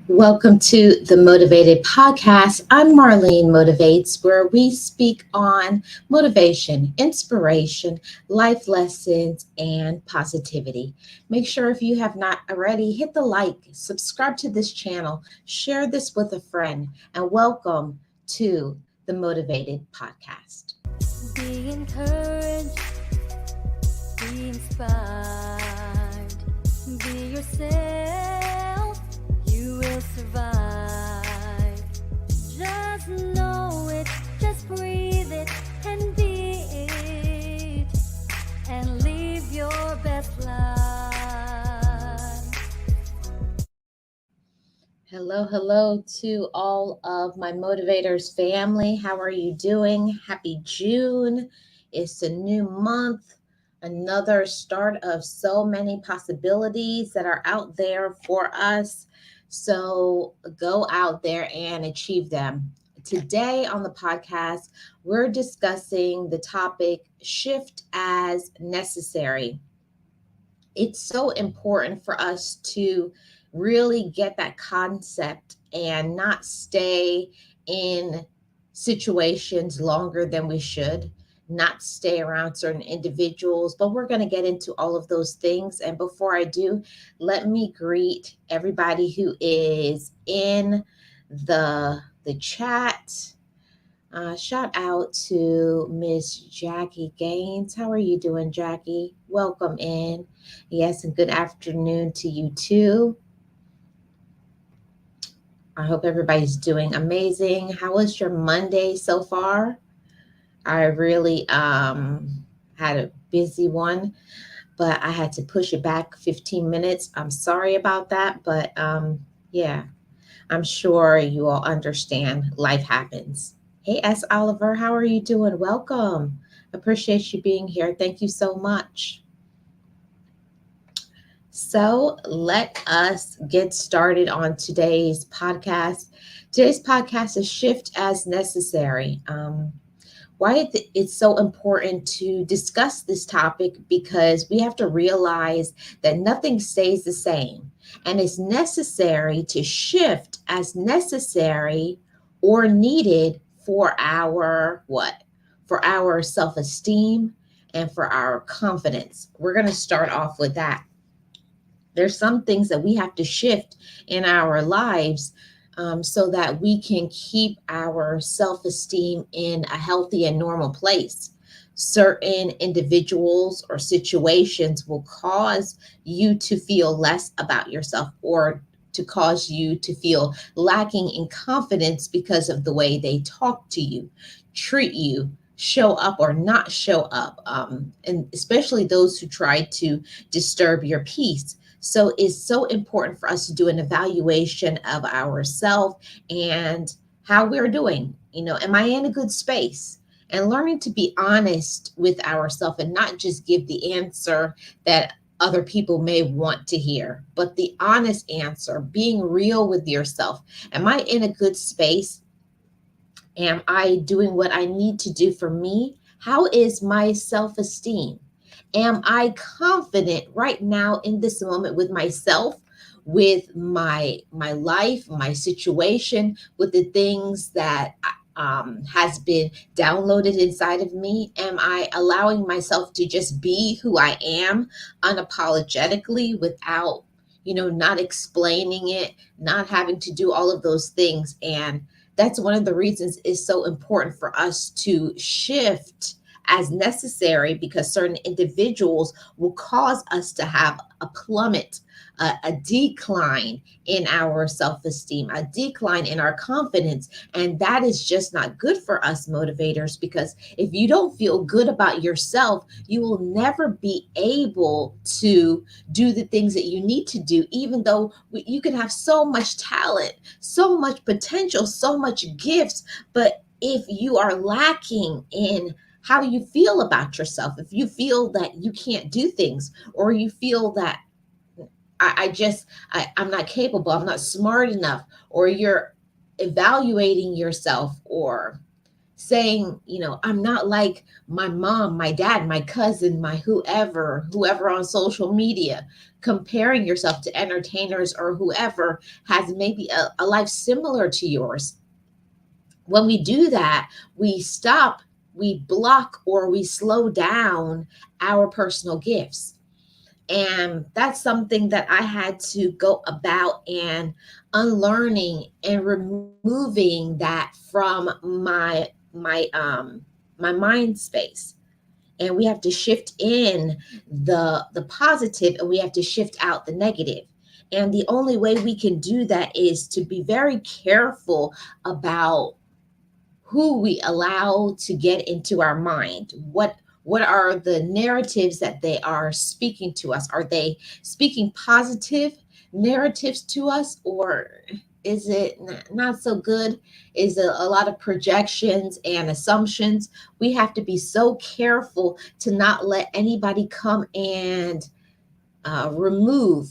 Welcome to the Motivated Podcast. I'm Marlene Motivates, where we speak on motivation, inspiration, life lessons, and positivity. Make sure if you have not already, hit the like, subscribe to this channel, share this with a friend, and welcome to the Motivated Podcast. Be encouraged, be inspired, be yourself, you will survive. Just know it, just breathe it, and be it, and live your best life. Hello to all of my motivators family. How are you doing? Happy June. It's a new month, another start of so many possibilities that are out there for us. So go out there and achieve them. Today on the podcast, we're discussing the topic shift as necessary. It's so important for us to really get that concept and not stay in situations longer than we should, not stay around certain individuals, but we're going to get into all of those things. And before I do, let me greet everybody who is in the chat. Shout out to Miss Jackie Gaines. How are you doing, Jackie? Welcome in. Yes, and good afternoon to you too. I hope everybody's doing amazing. How was your Monday so far? I really had a busy one, but I had to push it back 15 minutes. I'm sorry about that, but yeah, I'm sure you all understand life happens. Hey, S. Oliver, how are you doing? Welcome. Appreciate you being here. Thank you so much. So let us get started on today's podcast. Today's podcast is Shift as Necessary. Why it's so important to discuss this topic, because we have to realize that nothing stays the same, and it's necessary to shift as necessary or needed for our what? For our self-esteem and for our confidence. We're going to start off with that. There's some things that we have to shift in our lives so that we can keep our self-esteem in a healthy and normal place. Certain individuals or situations will cause you to feel less about yourself, or to cause you to feel lacking in confidence because of the way they talk to you, treat you, show up or not show up, and especially those who try to disturb your peace. So it's so important for us to do an evaluation of ourselves and how we're doing. Am I in a good space? And learning to be honest with ourselves and not just give the answer that other people may want to hear, but the honest answer, being real with yourself. Am I in a good space? Am I doing what I need to do for me? How is my self-esteem? Am I confident right now in this moment with myself, with my life, my situation, with the things that has been downloaded inside of me? Am I allowing myself to just be who I am unapologetically without, not explaining it, not having to do all of those things? And that's one of the reasons it's so important for us to shift as necessary, because certain individuals will cause us to have a plummet, a decline in our self-esteem, a decline in our confidence. And that is just not good for us motivators, because if you don't feel good about yourself, you will never be able to do the things that you need to do, even though you can have so much talent, so much potential, so much gifts. But if you are lacking in how you feel about yourself, if you feel that you can't do things, or you feel that I'm not capable, I'm not smart enough, or you're evaluating yourself or saying, I'm not like my mom, my dad, my cousin, my whoever on social media, comparing yourself to entertainers or whoever has maybe a life similar to yours. When we do that, we stop, we block, or we slow down our personal gifts. And that's something that I had to go about and unlearning and removing that from my mind space. And we have to shift in the positive, and we have to shift out the negative. And the only way we can do that is to be very careful about who we allow to get into our mind. What are the narratives that they are speaking to us? Are they speaking positive narratives to us, or is it not so good? Is it a lot of projections and assumptions? We have to be so careful to not let anybody come and remove,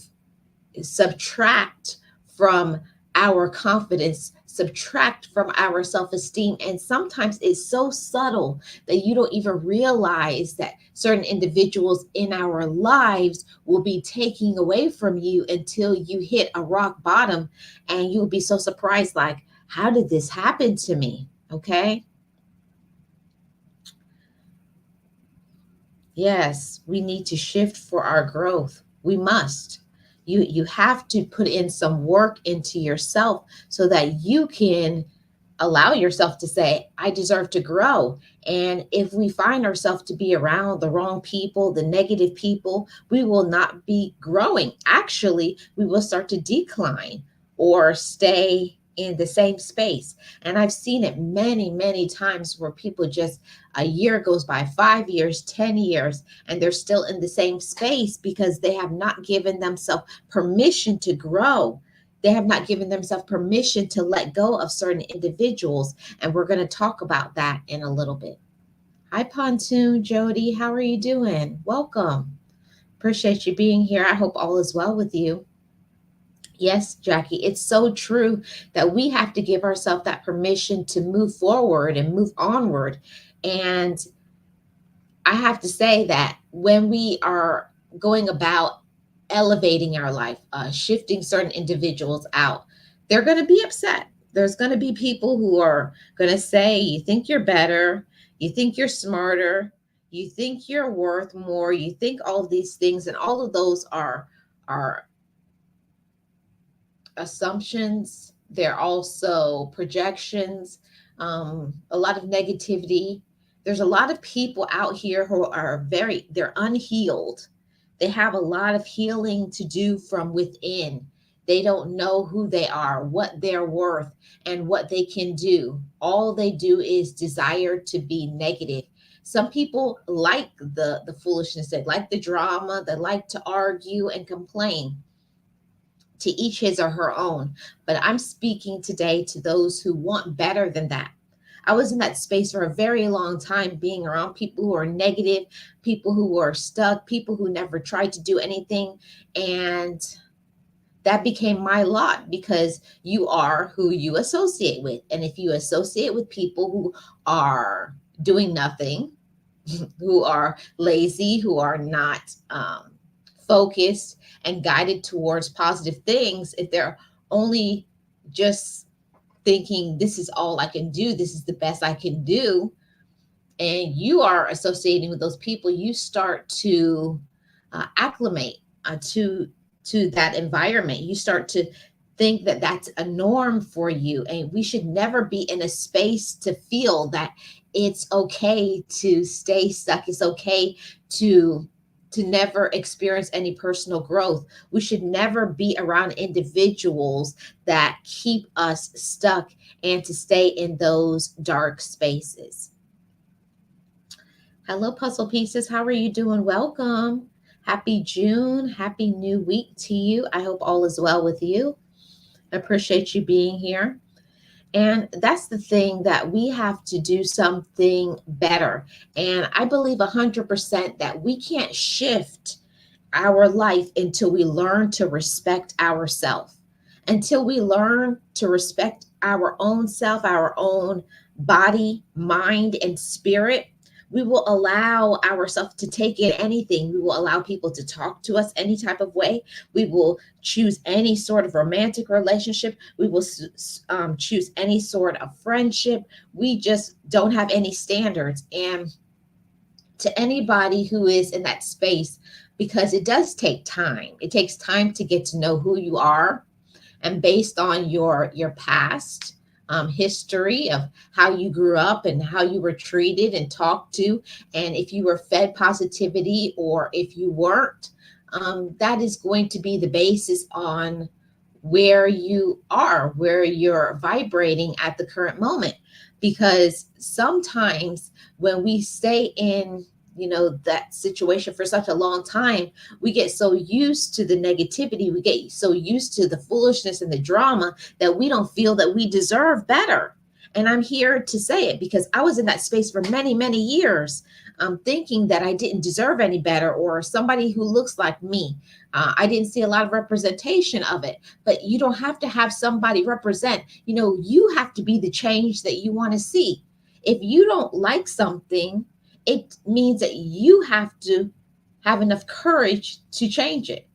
subtract from our confidence, subtract from our self esteem. And sometimes it's so subtle that you don't even realize that certain individuals in our lives will be taking away from you until you hit a rock bottom, and you'll be so surprised, like, how did this happen to me? Okay. Yes, we need to shift for our growth. We must. You have to put in some work into yourself so that you can allow yourself to say, I deserve to grow. And if we find ourselves to be around the wrong people, the negative people, we will not be growing. Actually, we will start to decline or stay in the same space. And I've seen it many, many times where people just, a year goes by, 5 years, 10 years, and they're still in the same space because they have not given themselves permission to grow. They have not given themselves permission to let go of certain individuals. And we're going to talk about that in a little bit. Hi, Pontoon, Jody. How are you doing? Welcome. Appreciate you being here. I hope all is well with you. Yes, Jackie, it's so true that we have to give ourselves that permission to move forward and move onward. And I have to say that when we are going about elevating our life, shifting certain individuals out, they're going to be upset. There's going to be people who are going to say, you think you're better, you think you're smarter, you think you're worth more, you think all of these things, and all of those are assumptions. They're also projections, a lot of negativity. There's a lot of people out here who are they're unhealed. They have a lot of healing to do from within. They don't know who they are, what they're worth, and what they can do. All they do is desire to be negative. Some people like the foolishness, they like the drama, they like to argue and complain. To each his or her own. But I'm speaking today to those who want better than that. I was in that space for a very long time, being around people who are negative, people who are stuck, people who never tried to do anything. And that became my lot, because you are who you associate with. And if you associate with people who are doing nothing, who are lazy, who are not focused and guided towards positive things, if they're only just thinking, this is all I can do, this is the best I can do, and you are associating with those people, you start to acclimate to that environment. You start to think that that's a norm for you, and we should never be in a space to feel that it's okay to stay stuck. It's okay to never experience any personal growth. We should never be around individuals that keep us stuck and to stay in those dark spaces. Hello, puzzle pieces. How are you doing? Welcome. Happy June. Happy new week to you. I hope all is well with you. I appreciate you being here. And that's the thing, that we have to do something better. And I believe 100% that we can't shift our life until we learn to respect ourselves. Until we learn to respect our own self, our own body, mind, and spirit, we will allow ourselves to take in anything. We will allow people to talk to us any type of way. We will choose any sort of romantic relationship. We will choose any sort of friendship. We just don't have any standards. And to anybody who is in that space, because it does take time, it takes time to get to know who you are, and based on your past history of how you grew up and how you were treated and talked to, and if you were fed positivity or if you weren't, that is going to be the basis on where you are, where you're vibrating at the current moment. Because sometimes when we stay in, that situation for such a long time, we get so used to the negativity, we get so used to the foolishness and the drama, that we don't feel that we deserve better. And I'm here to say it because I was in that space for many, many years, thinking that I didn't deserve any better, or somebody who looks like me. I didn't see a lot of representation of it. But you don't have to have somebody represent. You have to be the change that you want to see. If you don't like something, it means that you have to have enough courage to change it.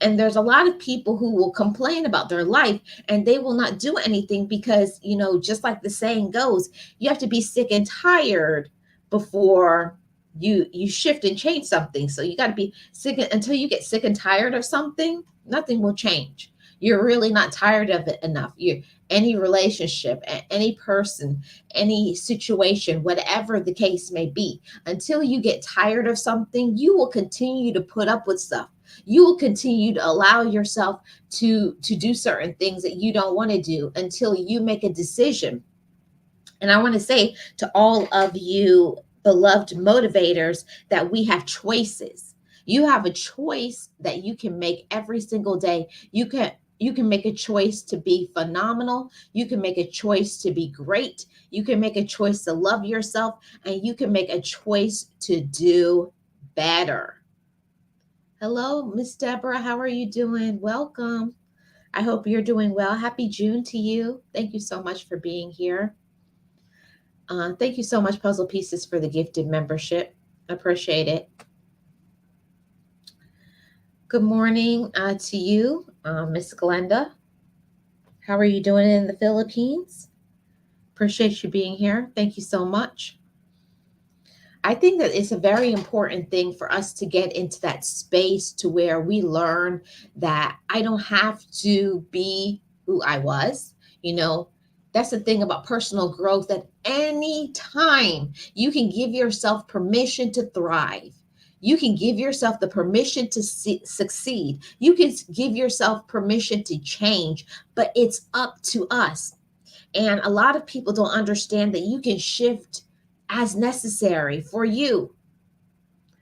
And there's a lot of people who will complain about their life and they will not do anything because, just like the saying goes, you have to be sick and tired before you shift and change something. So you got to be sick until you get sick and tired of something, nothing will change. You're really not tired of it enough. You Any relationship, any person, any situation, whatever the case may be, until you get tired of something, you will continue to put up with stuff. You will continue to allow yourself to do certain things that you don't want to do until you make a decision. And I want to say to all of you beloved motivators that we have choices. You have a choice that you can make every single day. You can make a choice to be phenomenal. You can make a choice to be great. You can make a choice to love yourself, and you can make a choice to do better. Hello, Miss Deborah. How are you doing? Welcome. I hope you're doing well. Happy June to you. Thank you so much for being here. Thank you so much, Puzzle Pieces, for the gifted membership. Appreciate it. Good morning to you, Miss Glenda. How are you doing in the Philippines? Appreciate you being here. Thank you so much. I think that it's a very important thing for us to get into that space to where we learn that I don't have to be who I was. That's the thing about personal growth, that any time you can give yourself permission to thrive. You can give yourself the permission to succeed. You can give yourself permission to change, but it's up to us. And a lot of people don't understand that you can shift as necessary for you,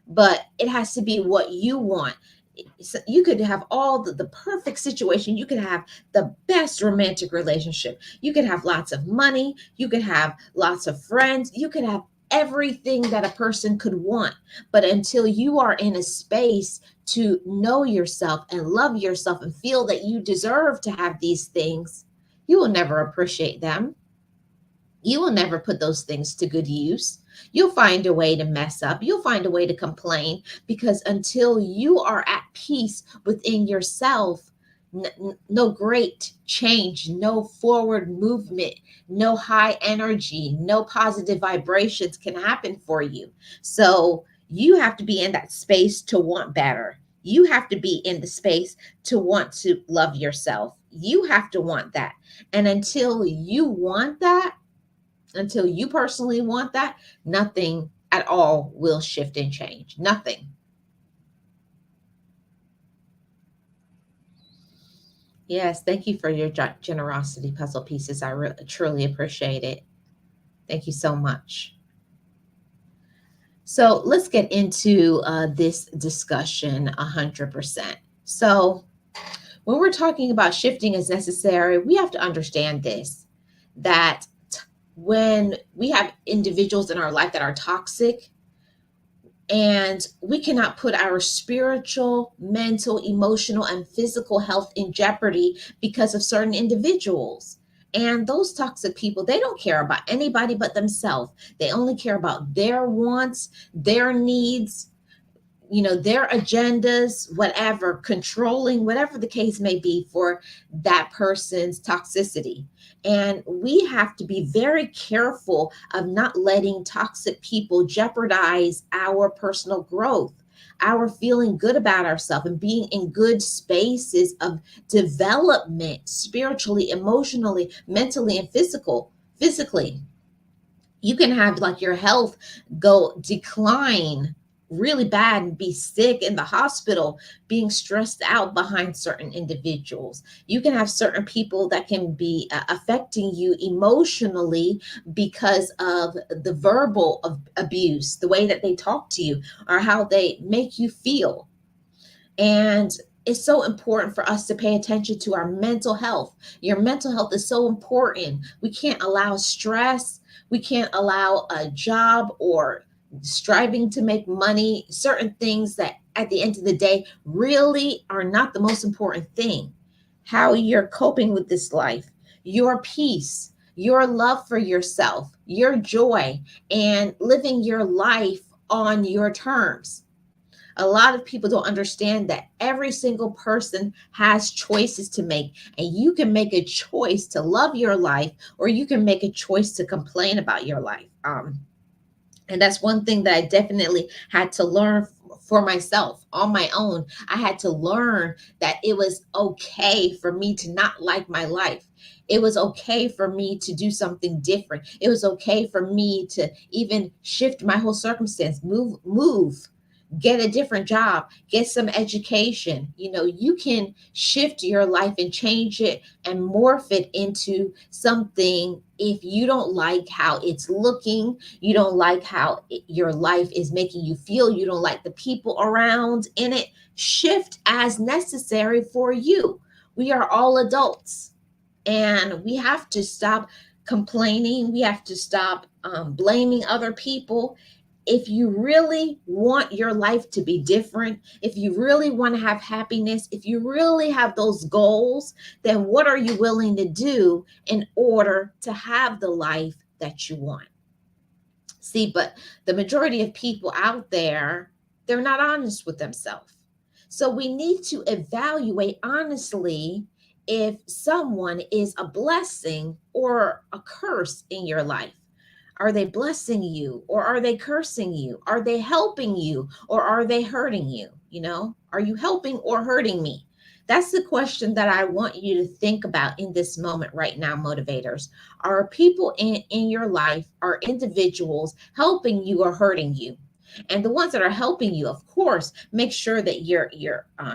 but it has to be what you want. So you could have all the perfect situation. You could have the best romantic relationship. You could have lots of money. You could have lots of friends. You could have everything that a person could want. But until you are in a space to know yourself and love yourself and feel that you deserve to have these things, you will never appreciate them. You will never put those things to good use. You'll find a way to mess up. You'll find a way to complain, because until you are at peace within yourself, no great change, no forward movement, no high energy, no positive vibrations can happen for you. So you have to be in that space to want better. You have to be in the space to want to love yourself. You have to want that. And until you want that, until you personally want that, nothing at all will shift and change. Nothing. Yes, thank you for your generosity, Puzzle Pieces. I truly appreciate it. Thank you so much. So let's get into this discussion 100%. So when we're talking about shifting as necessary, we have to understand this, that when we have individuals in our life that are toxic, And we cannot put our spiritual, mental, emotional, and physical health in jeopardy because of certain individuals. And those toxic people, they don't care about anybody but themselves. They only care about their wants, their needs, their agendas, whatever, controlling, whatever the case may be for that person's toxicity. And we have to be very careful of not letting toxic people jeopardize our personal growth, our feeling good about ourselves, and being in good spaces of development spiritually, emotionally, mentally, and physically. You can have like your health go decline really bad and be sick in the hospital, being stressed out behind certain individuals. You can have certain people that can be affecting you emotionally because of the verbal abuse, the way that they talk to you, or how they make you feel. And it's so important for us to pay attention to our mental health. Your mental health is so important. We can't allow stress. We can't allow a job or striving to make money, certain things that at the end of the day really are not the most important thing. How you're coping with this life, your peace, your love for yourself, your joy, and living your life on your terms. A lot of people don't understand that every single person has choices to make, and you can make a choice to love your life, or you can make a choice to complain about your life. And that's one thing that I definitely had to learn for myself on my own. I had to learn that it was okay for me to not like my life. It was okay for me to do something different. It was okay for me to even shift my whole circumstance, move, get a different job, get some education. You can shift your life and change it and morph it into something. If you don't like how it's looking, you don't like how your life is making you feel, you don't like the people around in it, shift as necessary for you. We are all adults, and we have to stop complaining. We have to stop blaming other people. If you really want your life to be different, if you really want to have happiness, if you really have those goals, then what are you willing to do in order to have the life that you want? See, but the majority of people out there, they're not honest with themselves. So we need to evaluate honestly if someone is a blessing or a curse in your life. Are they blessing you, or are they cursing you? Are they helping you, or are they hurting you? Are you helping or hurting me? That's the question that I want you to think about in this moment right now, motivators. Are people in your life, are individuals helping you or hurting you? And the ones that are helping you, of course, make sure that you're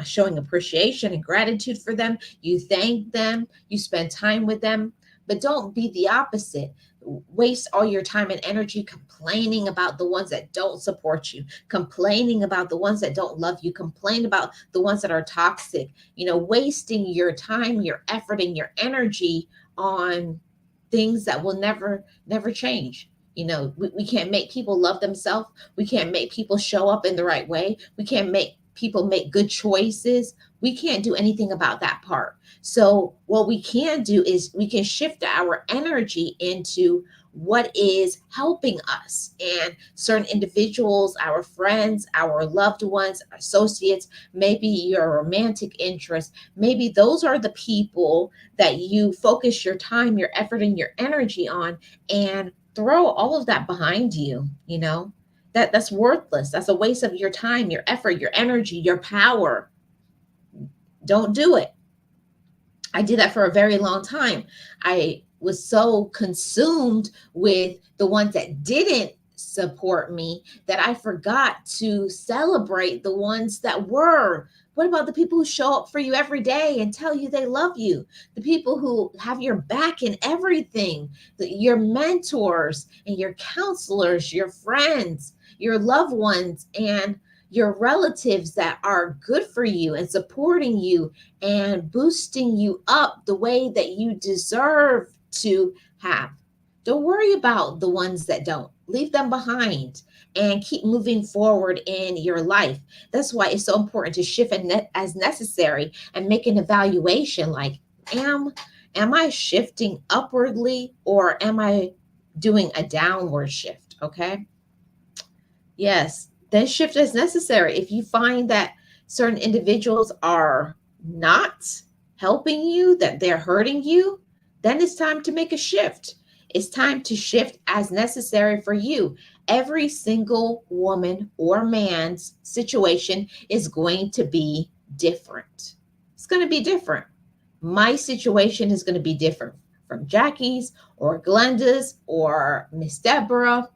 showing appreciation and gratitude for them. You thank them, you spend time with them, but don't be the opposite. Waste all your time and energy complaining about the ones that don't support you, complaining about the ones that don't love you, complain about the ones that are toxic, wasting your time, your effort, and your energy on things that will never change. We can't make people love themselves. We can't make people show up in the right way. We can't make people make good choices. We can't do anything about that part. So what we can do is we can shift our energy into what is helping us, and certain individuals, our friends, our loved ones, associates, maybe your romantic interest, maybe those are the people that you focus your time, your effort, and your energy on, and throw all of that behind you. That's worthless. That's a waste of your time, your effort, your energy, your power. Don't do it. I did that for a very long time. I was so consumed with the ones that didn't support me that I forgot to celebrate the ones that were. What about the people who show up for you every day and tell you they love you? The people who have your back in everything, your mentors and your counselors, your friends, your loved ones, and your relatives that are good for you and supporting you and boosting you up the way that you deserve to have. Don't worry about the ones that don't. Leave them behind and keep moving forward in your life. That's why it's so important to shift as necessary and make an evaluation like, am am I shifting upwardly or am I doing a downward shift? Okay? Yes, then shift as necessary. If you find that certain individuals are not helping you, that they're hurting you, then it's time to make a shift. It's time to shift as necessary for you. Every single woman or man's situation is going to be different. It's going to be different. My situation is going to be different from Jackie's or Glenda's or Miss Deborah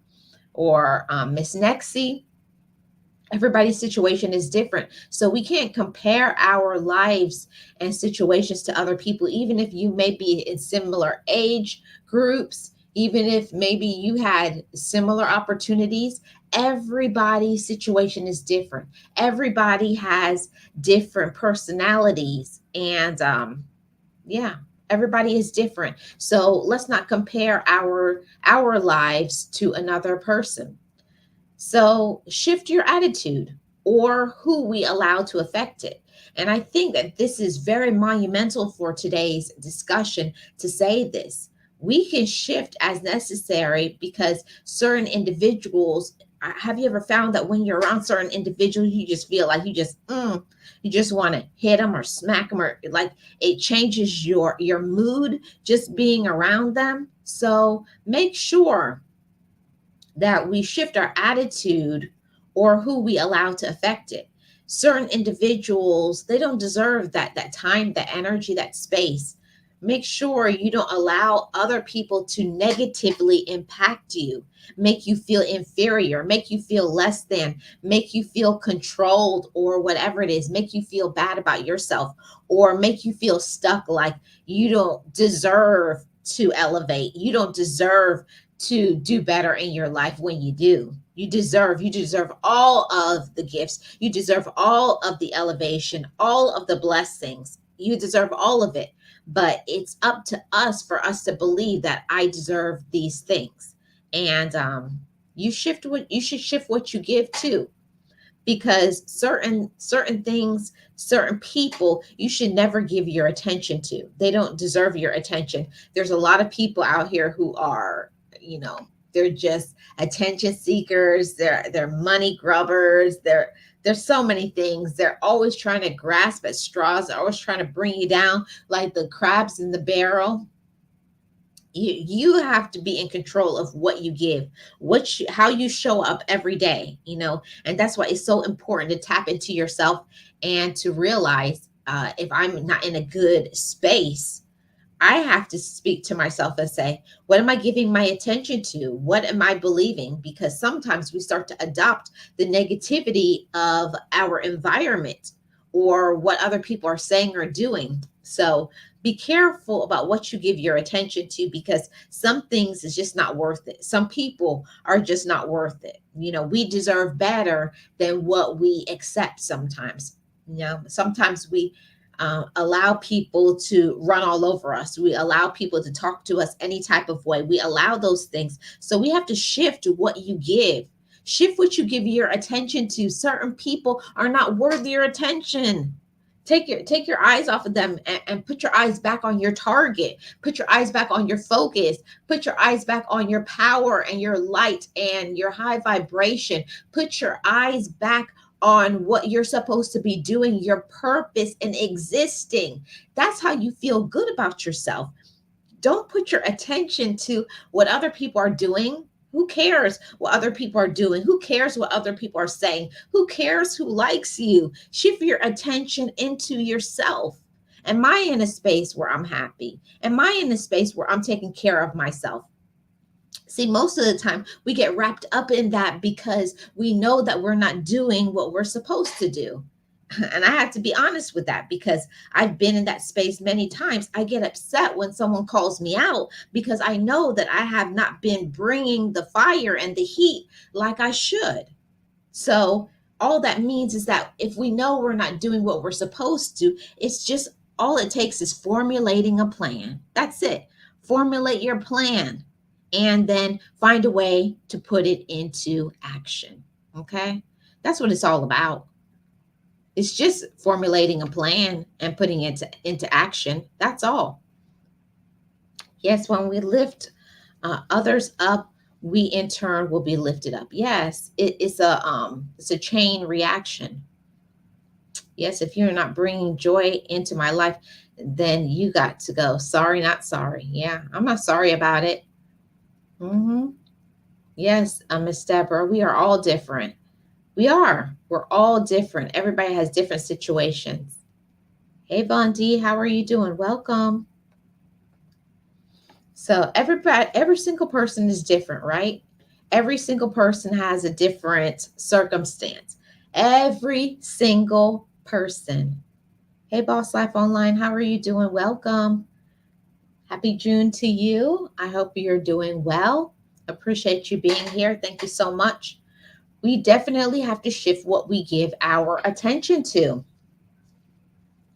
or Miss Nexie. Everybody's situation is different. So we can't compare our lives and situations to other people, even if you may be in similar age groups, even if maybe you had similar opportunities. Everybody's situation is different. Everybody has different personalities. And yeah, everybody is different. So let's not compare our lives to another person. So shift your attitude or who we allow to affect it. And I think that this is very monumental for today's discussion to say this. We can shift as necessary because certain individuals, have you ever found that when you're around certain individuals, you just feel like you just want to hit them or smack them, or like it changes your mood just being around them. So make sure that we shift our attitude or who we allow to affect it. Certain individuals, they don't deserve that time, that energy, that space. Make sure you don't allow other people to negatively impact you, make you feel inferior, make you feel less than, make you feel controlled, or whatever it is, make you feel bad about yourself, or make you feel stuck like you don't deserve to elevate. You don't deserve to do better in your life when you do. You deserve all of the gifts. You deserve all of the elevation, all of the blessings. You deserve all of it. But it's up to us for us to believe that I deserve these things. And you should shift what you give to, because certain things, certain people, you should never give your attention to. They don't deserve your attention. There's a lot of people out here who are, they're just attention seekers, they're money grubbers, there's so many things. They're always trying to grasp at straws. They're always trying to bring you down like the crabs in the barrel. You have to be in control of what you give, how you show up every day, and that's why it's so important to tap into yourself and to realize, if I'm not in a good space, I have to speak to myself and say, what am I giving my attention to? What am I believing? Because sometimes we start to adopt the negativity of our environment or what other people are saying or doing. So be careful about what you give your attention to, because some things is just not worth it. Some people are just not worth it. We deserve better than what we accept sometimes. Sometimes we allow people to run all over us. We allow people to talk to us any type of way. We allow those things. So we have to shift what you give. Shift what you give your attention to. Certain people are not worth your attention. Take your eyes off of them, and put your eyes back on your target. Put your eyes back on your focus. Put your eyes back on your power and your light and your high vibration. Put your eyes back on what you're supposed to be doing, your purpose in existing. That's how you feel good about yourself. Don't put your attention to what other people are doing. Who cares what other people are doing? Who cares what other people are saying? Who cares who likes you? Shift your attention into yourself. Am I in a space where I'm happy? Am I in a space where I'm taking care of myself? See, most of the time we get wrapped up in that because we know that we're not doing what we're supposed to do. And I have to be honest with that, because I've been in that space many times. I get upset when someone calls me out because I know that I have not been bringing the fire and the heat like I should. So all that means is that if we know we're not doing what we're supposed to, it's just, all it takes is formulating a plan. That's it. Formulate your plan and then find a way to put it into action. Okay? That's what it's all about. It's just formulating a plan and putting it into action. That's all. Yes, when we lift others up, we in turn will be lifted up. Yes, it's a chain reaction. Yes, if you're not bringing joy into my life, then you got to go. Sorry, not sorry. Yeah, I'm not sorry about it. Mm-hmm. Yes, Miss Deborah, we are all different. We are. We're all different. Everybody has different situations. Hey, Von D, how are you doing? Welcome. So every single person is different, right? Every single person has a different circumstance. Every single person. Hey, Boss Life Online, how are you doing? Welcome. Happy June to you. I hope you're doing well. Appreciate you being here. Thank you so much. We definitely have to shift what we give our attention to.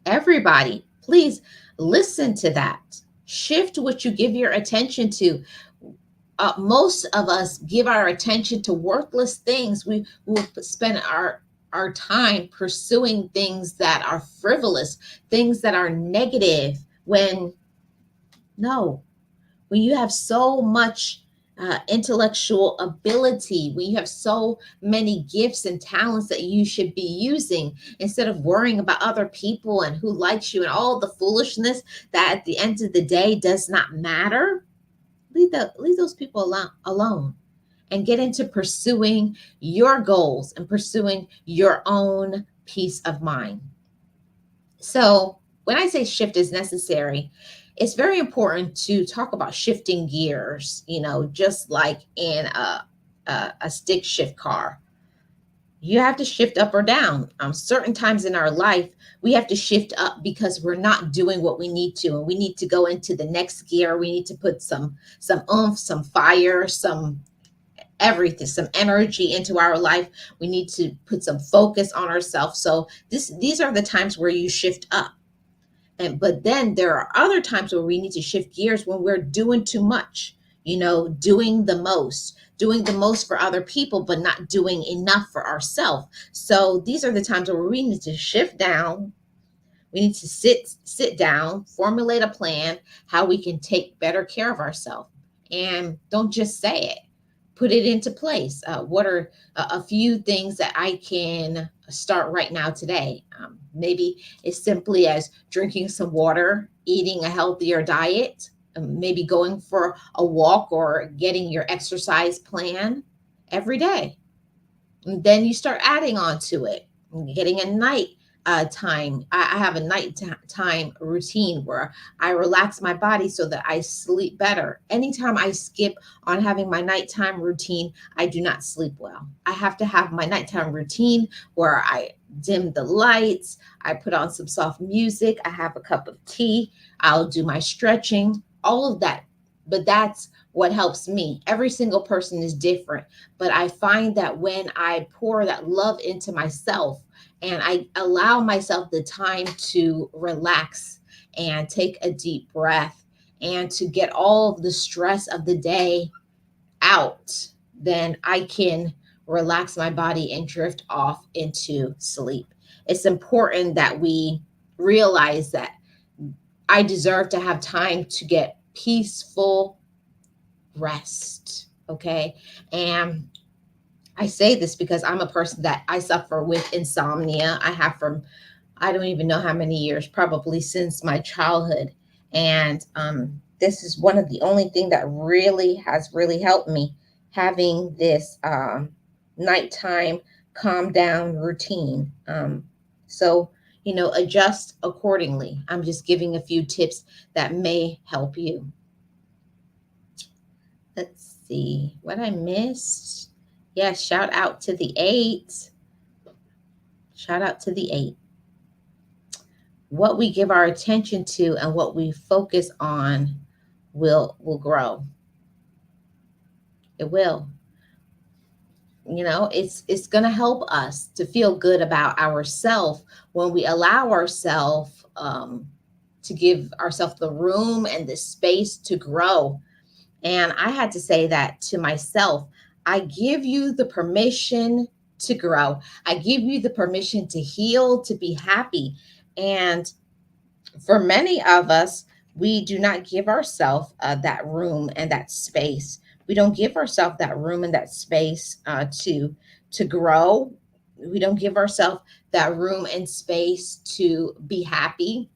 Everybody, please listen to that. Shift what you give your attention to. Most of us give our attention to worthless things. We will spend our time pursuing things that are frivolous, things that are negative. When no, when you have so much intellectual ability, when you have so many gifts and talents that you should be using, instead of worrying about other people and who likes you and all the foolishness that at the end of the day does not matter, leave those people alone and get into pursuing your goals and pursuing your own peace of mind. So, when I say shift is necessary, it's very important to talk about shifting gears, just like in a stick shift car. You have to shift up or down. Certain times in our life, we have to shift up because we're not doing what we need to, and we need to go into the next gear. We need to put some oomph, some fire, some everything, some energy into our life. We need to put some focus on ourselves. So these are the times where you shift up. But then there are other times where we need to shift gears when we're doing too much, doing the most for other people, but not doing enough for ourselves. So these are the times where we need to shift down. We need to sit down, formulate a plan, how we can take better care of ourselves. And don't just say it, put it into place. What are a few things that I can start right now today? Maybe as simply as drinking some water, eating a healthier diet, maybe going for a walk or getting your exercise plan every day. And then you start adding on to it, getting a night time. I have a nighttime routine where I relax my body so that I sleep better. Anytime I skip on having my nighttime routine, I do not sleep well. I have to have my nighttime routine where I dim the lights, I put on some soft music, I have a cup of tea, I'll do my stretching, all of that. But that's what helps me. Every single person is different, but I find that when I pour that love into myself and I allow myself the time to relax and take a deep breath and to get all of the stress of the day out, then I can relax my body and drift off into sleep. It's important that we realize that I deserve to have time to get peaceful rest. Okay. And I say this because I'm a person that I suffer with insomnia. I have from, I don't even know how many years, probably since my childhood. And this is one of the only thing that really helped me, having this nighttime calm down routine. So, adjust accordingly. I'm just giving a few tips that may help you. Let's see what I missed. Yeah, shout out to the eight. Shout out to the eight. What we give our attention to and what we focus on will grow. It will. It's going to help us to feel good about ourselves when we allow ourselves to give ourselves the room and the space to grow. And I had to say that to myself. I give you the permission to grow. I give you the permission to heal, to be happy. And for many of us, we do not give ourselves that room and that space. We don't give ourselves that room and that space to grow. We don't give ourselves that room and space to be happy,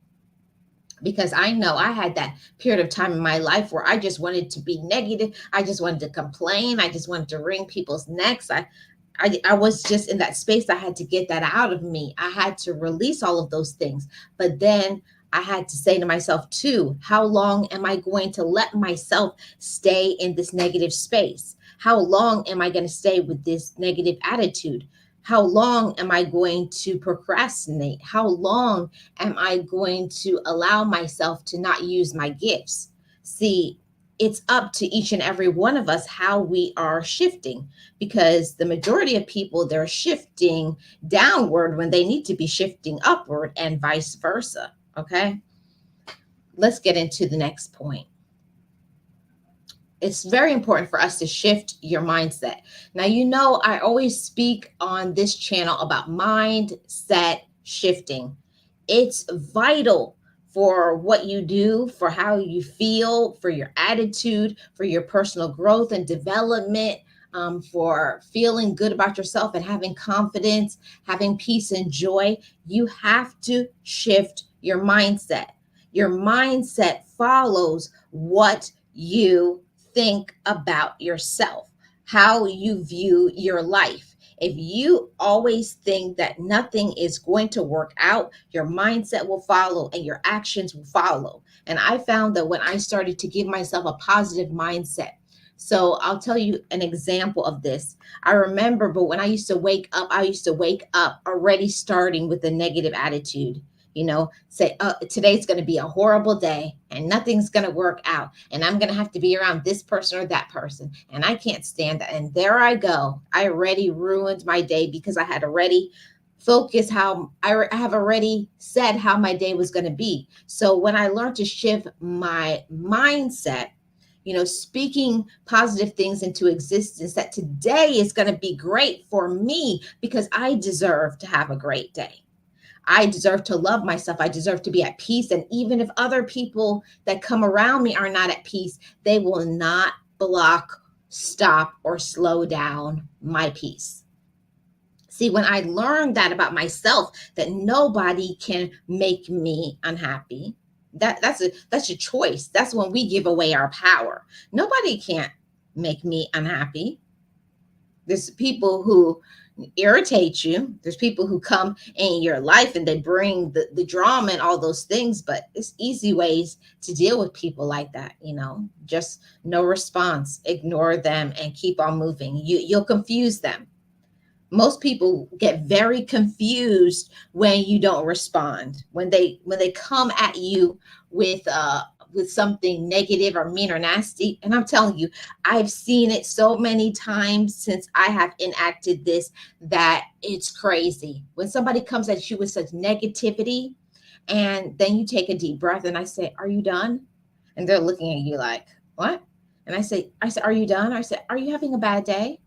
because I know I had that period of time in my life where I just wanted to be negative. I just wanted to complain. I just wanted to wring people's necks. I was just in that space. I had to get that out of me. I had to release all of those things. But then I had to say to myself, too, how long am I going to let myself stay in this negative space? How long am I going to stay with this negative attitude? How long am I going to procrastinate? How long am I going to allow myself to not use my gifts? See, it's up to each and every one of us how we are shifting, because the majority of people, they're shifting downward when they need to be shifting upward, and vice versa. Okay, let's get into the next point. It's very important for us to shift your mindset. Now, I always speak on this channel about mindset shifting. It's vital for what you do, for how you feel, for your attitude, for your personal growth and development, for feeling good about yourself and having confidence, having peace and joy. You have to shift your mindset. Your mindset follows what you think about yourself, how you view your life. If you always think that nothing is going to work out, your mindset will follow and your actions will follow. And I found that when I started to give myself a positive mindset, so I'll tell you an example of this. I remember, but when I used to wake up already starting with a negative attitude. Say, today's going to be a horrible day and nothing's going to work out. And I'm going to have to be around this person or that person. And I can't stand that. And there I go. I already ruined my day because I had already focused how I have already said how my day was going to be. So when I learned to shift my mindset, speaking positive things into existence, that today is going to be great for me because I deserve to have a great day. I deserve to love myself. I deserve to be at peace. And even if other people that come around me are not at peace, they will not block, stop, or slow down my peace. See, when I learned that about myself, that nobody can make me unhappy, that's a choice. That's when we give away our power. Nobody can't make me unhappy. There's people who irritate you. There's people who come in your life and they bring the drama and all those things, but it's easy ways to deal with people like that. Just no response, ignore them and keep on moving. You'll confuse them. Most people get very confused when you don't respond, when they come at you with something negative or mean or nasty. And I'm telling you, I've seen it so many times since I have enacted this that it's crazy. When somebody comes at you with such negativity, and then you take a deep breath and I say, "Are you done?" And they're looking at you like, "What?" And I say, "Are you done?" I say, "Are you having a bad day?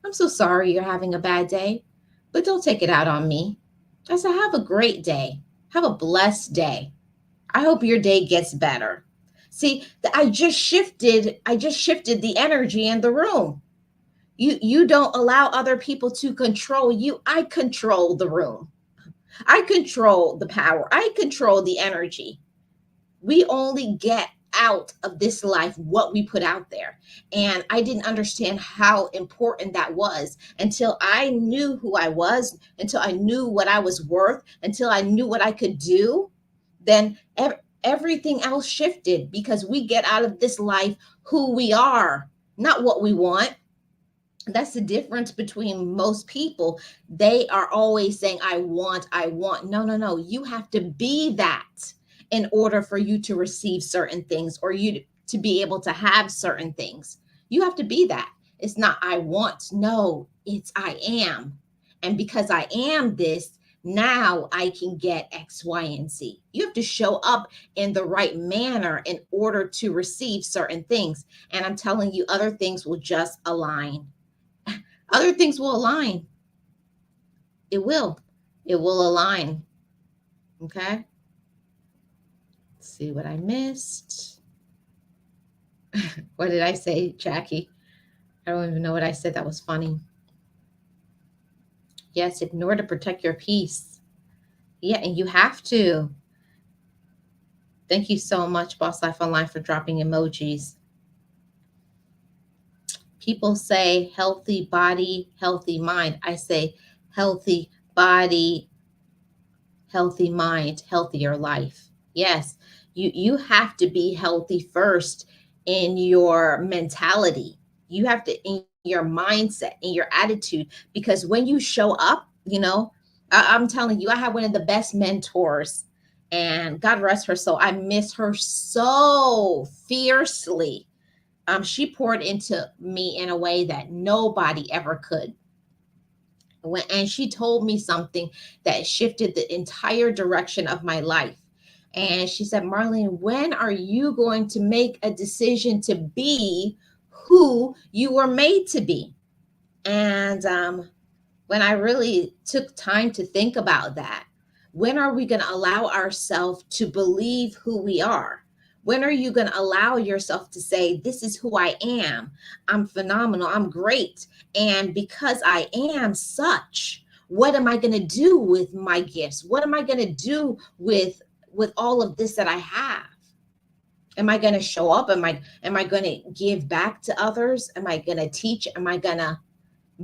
I'm so sorry you're having a bad day, but don't take it out on me." I said, "Have a great day. Have a blessed day. I hope your day gets better." See, I just shifted the energy in the room. You don't allow other people to control you. I control the room. I control the power. I control the energy. We only get out of this life what we put out there. And I didn't understand how important that was until I knew who I was, until I knew what I was worth, until I knew what I could do. Then everything else shifted, because we get out of this life who we are, not what we want. That's the difference between most people. They are always saying, "I want, I want." No, no, no. You have to be that in order for you to receive certain things, or you to be able to have certain things. You have to be that. It's not "I want." No, it's "I am." And because I am this, Now I can get X, Y, and Z. You have to show up in the right manner in order to receive certain things. And I'm telling you, other things will just align. Other things will align. It will. It will align. Okay. Let's see what I missed. What did I say, Jackie? I don't even know what I said. That was funny. Yes, ignore to protect your peace. Yeah, and you have to. Thank you so much, Boss Life Online, for dropping emojis. People say healthy body, healthy mind. I say healthy body, healthy mind, healthier life. Yes, you have to be healthy first in your mentality. You have to in your mindset, in your attitude, because when you show up, I'm telling you, I have one of the best mentors, and God rest her soul. I miss her so fiercely. She poured into me in a way that nobody ever could. And she told me something that shifted the entire direction of my life. And she said, Marlene, when are you going to make a decision to be who you were made to be? And when I really took time to think about that, when are we going to allow ourselves to believe who we are? When are you going to allow yourself to say, this is who I am? I'm phenomenal. I'm great. And because I am such, what am I going to do with my gifts? What am I going to do with all of this that I have? Am I going to show up? Am I going to give back to others? Am I going to teach? Am I going to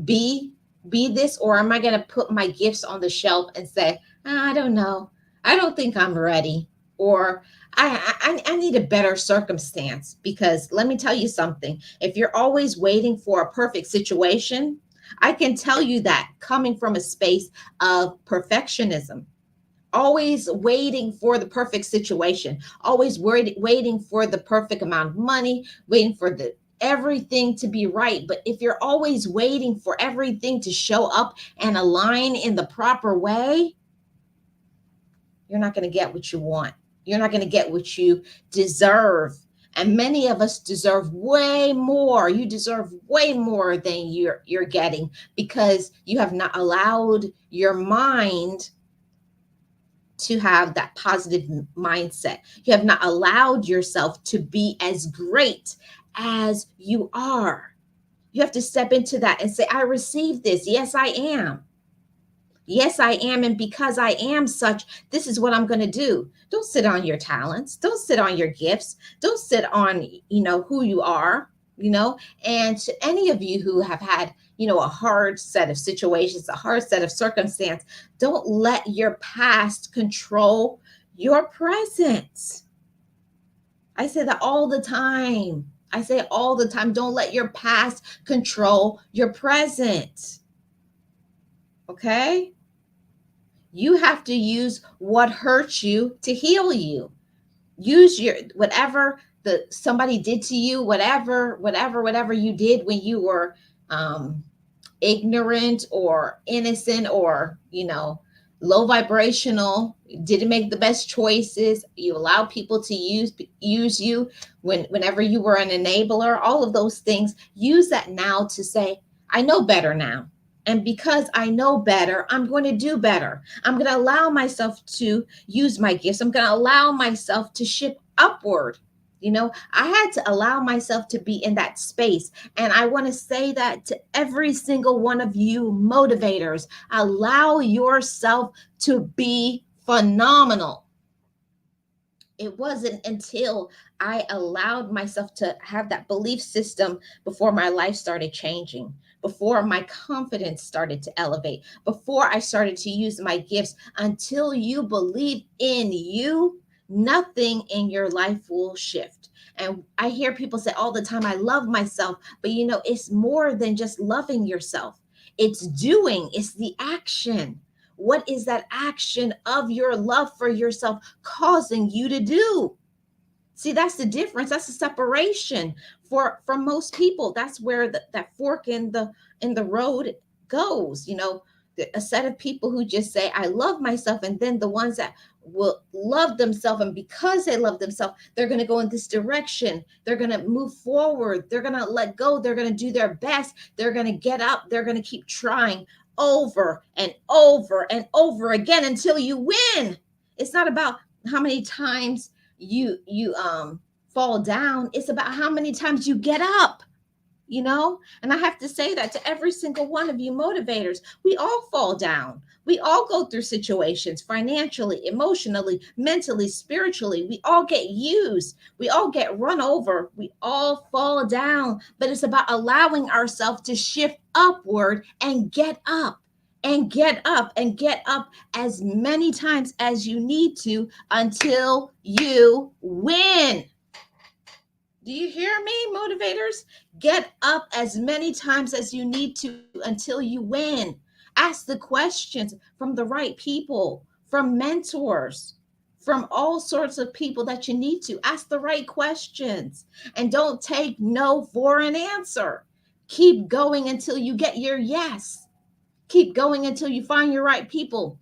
be be this, or am I going to put my gifts on the shelf and say, I don't know, I don't think I'm ready, or I need a better circumstance? Because let me tell you something, if you're always waiting for a perfect situation, I can tell you that coming from a space of perfectionism, always waiting for the perfect situation, always waiting for the perfect amount of money, waiting for the everything to be right. But if you're always waiting for everything to show up and align in the proper way, you're not going to get what you want. You're not going to get what you deserve. And many of us deserve way more. You deserve way more than you're getting, because you have not allowed your mind to have that positive mindset. You have not allowed yourself to be as great as you are. You have to step into that and say, I receive this. Yes, I am. Yes, I am. And because I am such, this is what I'm going to do. Don't sit on your talents. Don't sit on your gifts. Don't sit on, who you are, and to any of you who have had, a hard set of situations, a hard set of circumstance, don't let your past control your present. I say that all the time. I say it all the time. Don't let your past control your present. Okay? You have to use what hurts you to heal you. Use your whatever the somebody did to you, whatever you did when you were ignorant or innocent, or low vibrational, didn't make the best choices, you allow people to use you whenever you were an enabler, all of those things. Use that now to say, I know better now. And because I know better, I'm going to do better. I'm going to allow myself to use my gifts. I'm going to allow myself to shift upward. I had to allow myself to be in that space. And I want to say that to every single one of you motivators, allow yourself to be phenomenal. It wasn't until I allowed myself to have that belief system before my life started changing, before my confidence started to elevate, before I started to use my gifts. Until you believe in you, nothing in your life will shift. And I hear people say all the time, I love myself. But it's more than just loving yourself. It's doing, it's the action. What is that action of your love for yourself causing you to do? See, that's the difference. That's the separation from most people. That's where that fork in the road goes. A set of people who just say, I love myself. And then the ones that will love themselves. And because they love themselves, they're going to go in this direction. They're going to move forward. They're going to let go. They're going to do their best. They're going to get up. They're going to keep trying over and over and over again until you win. It's not about how many times you fall down. It's about how many times you get up, you know? And I have to say that to every single one of you motivators. We all fall down. We all go through situations financially, emotionally, mentally, spiritually. We all get used. We all get run over. We all fall down. But it's about allowing ourselves to shift upward and get up and get up and get up as many times as you need to until you win. Do you hear me, motivators? Get up as many times as you need to until you win. Ask the questions from the right people, from mentors, from all sorts of people that you need to. Ask the right questions and don't take no for an answer. Keep going until you get your yes. Keep going until you find your right people.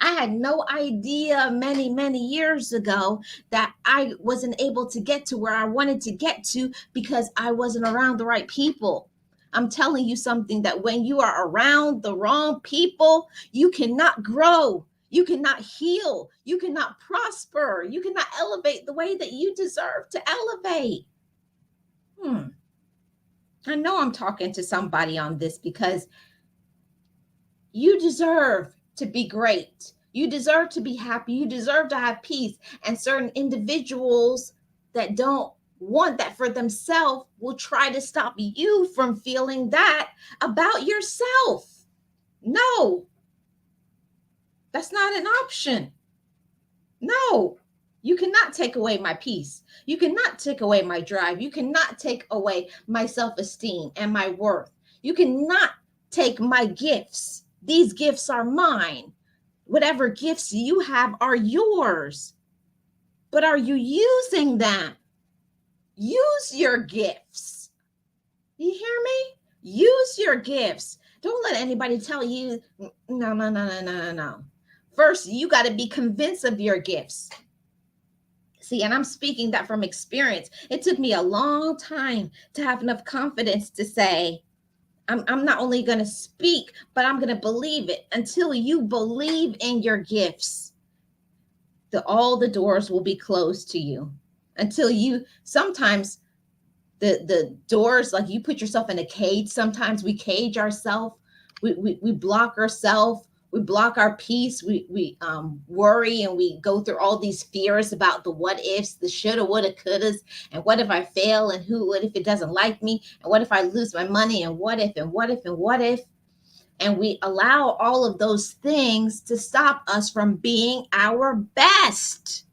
I had no idea many, many years ago that I wasn't able to get to where I wanted to get to because I wasn't around the right people. I'm telling you something that when you are around the wrong people, you cannot grow. You cannot heal. You cannot prosper. You cannot elevate the way that you deserve to elevate. I know I'm talking to somebody on this because you deserve to be great. You deserve to be happy. You deserve to have peace. And certain individuals that don't want that for themselves will try to stop you from feeling that about yourself. No, that's not an option. No, you cannot take away my peace. You cannot take away my drive. You cannot take away my self esteem and my worth. You cannot take my gifts. These gifts are mine. Whatever gifts you have are yours. But are you using them? Use your gifts. You hear me? Use your gifts. Don't let anybody tell you, no. First, you got to be convinced of your gifts. See, and I'm speaking that from experience. It took me a long time to have enough confidence to say, I'm not only going to speak, but I'm going to believe it. Until you believe in your gifts, all the doors will be closed to you. Until you, sometimes the doors, like you put yourself in a cage. Sometimes we cage ourselves. We block ourselves. We block our peace. We worry, and we go through all these fears about the what ifs, the shoulda, woulda, couldas, and what if I fail, and what if it doesn't like me, and what if I lose my money, and what if, and what if, and what if, and we allow all of those things to stop us from being our best.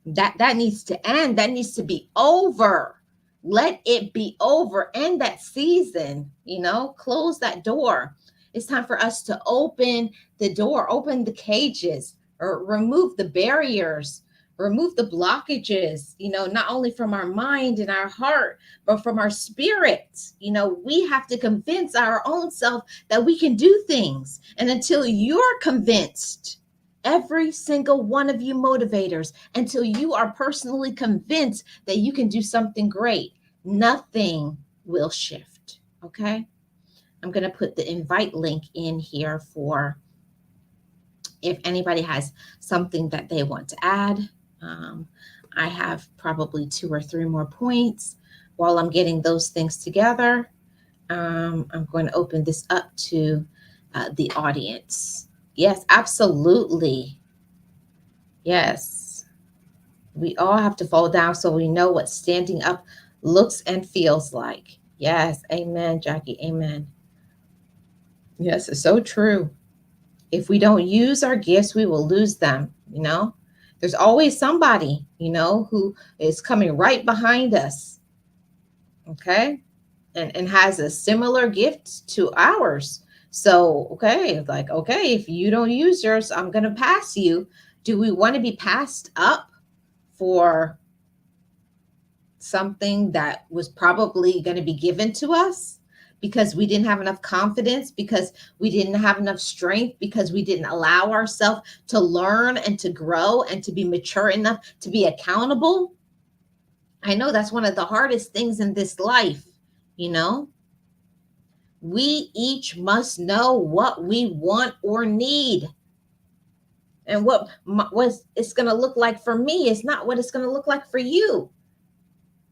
That needs to end. That needs to be over. Let it be over. End that season, close that door. It's time for us to open the door, open the cages, or remove the barriers, remove the blockages, not only from our mind and our heart, but from our spirit. We have to convince our own self that we can do things. And until you're convinced, every single one of you motivators, until you are personally convinced that you can do something great, nothing will shift. Okay? I'm going to put the invite link in here for if anybody has something that they want to add. I have probably 2 or 3 more points. While I'm getting those things together, I'm going to open this up to the audience. Yes, absolutely. Yes. We all have to fall down so we know what standing up looks and feels like. Yes. Amen, Jackie. Amen. Yes, it's so true. If we don't use our gifts, we will lose them. There's always somebody, who is coming right behind us. Okay. And has a similar gift to ours. So, okay, if you don't use yours, I'm going to pass you. Do we want to be passed up for something that was probably going to be given to us? because we didn't have enough confidence, because we didn't have enough strength, because we didn't allow ourselves to learn and to grow and to be mature enough to be accountable. I know that's one of the hardest things in this life, you know? We each must know what we want or need. And what it's going to look like for me is not what it's going to look like for you.